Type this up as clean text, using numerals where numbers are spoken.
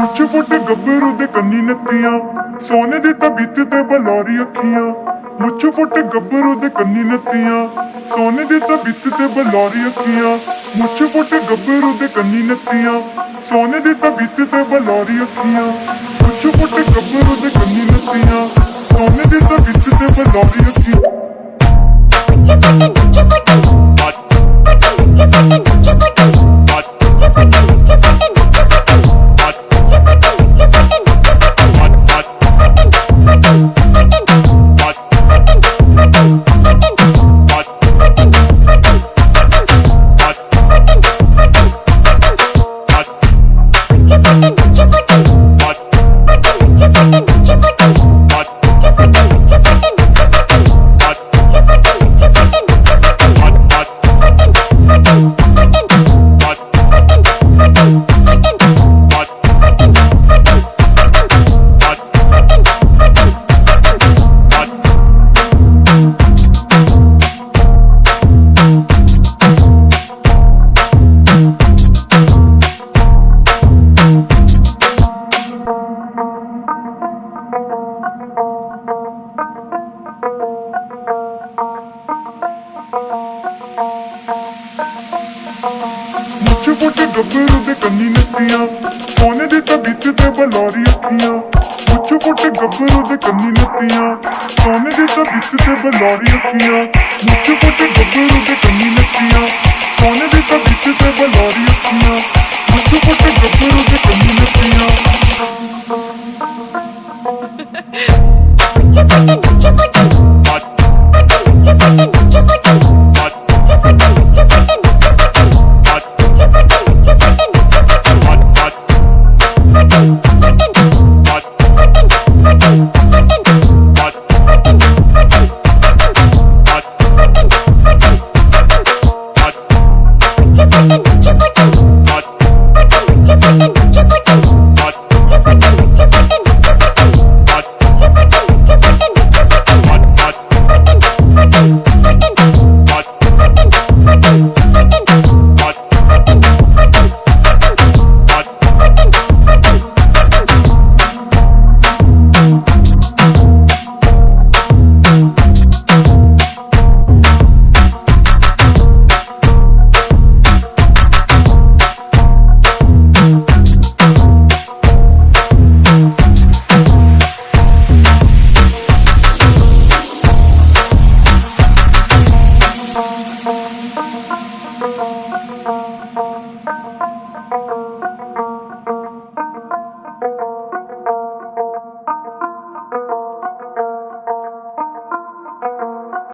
ਮੁੱਛ ਫੁੱਟ ਗੱਭਰੂ ਦੇ ਕੰਨੀ ਨੱਤੀਆਂ, ਸੋਨੇ ਦੀ ਤਬੀਤ ਤੇ ਬਲੌਰੀ ਅੱਖੀਆਂ। ਮੁੱਛ ਫੁੱਟ ਗੱਭਰੂ ਦੇ ਕੰਨੀ ਨੱਤੀਆਂ, ਸੋਨੇ ਦੀ ਤਬੀਤ ਤੇ ਬਲੌਰੀ ਅੱਖੀਆਂ। ਮੁੱਛ ਫੁੱਟ ਗੱਭਰੂ ਦੇ ਕੰਨੀ ਨੱਤੀਆਂ, ਸੋਨੇ ਦੀ ਤਬੀਤ ਤੇ ਬਲੌਰੀ ਅੱਖੀਆਂ। ਮੁੱਛ ਫੁੱਟ ਗੱਭਰੂ ਦੇ ਕੰਨੀ ਨੱਤੀਆਂ, ਸੋਨੇ ਦੀ ਤਬੀਤ ਤੇ ਬਲੌਰੀ ਅੱਖੀਆਂ। ਮੁੱਛ ਫੁੱਟ ਗੱਭਰੂ ਦੇ ਕੰਨੀ ਨੱਤੀਆਂ, ਸੋਨੇ ਦੀ ਤਬੀਤ ਤੇ ਬਲੌਰੀ ਅੱਖੀਆਂ। ਮੁੱਛ ਫੁੱਟ ਗੱਭਰੂ ਦੇ ਕੰਨੀ ਨੱਤੀਆਂ, ਸੋਨੇ ਦੀ ਤਬੀਤ ਤੇ ਬਲੌਰੀ ਅੱਖੀਆਂ। ਮੁੱਛ ਫੁੱਟ ਗੱਭਰੂ ਦੇ ਕੰਨੀ ਨੱਤੀਆਂ, ਸੋਨੇ ਦੀ ਤਬੀਤ ਤੇ ਬਲੌਰੀ ਅੱਖੀਆਂ। ਮੁੱਛ ਫੁੱਟ ਗੱਭਰੂ ਦੇ ਕੰਨੀ ਨੱਤੀਆਂ।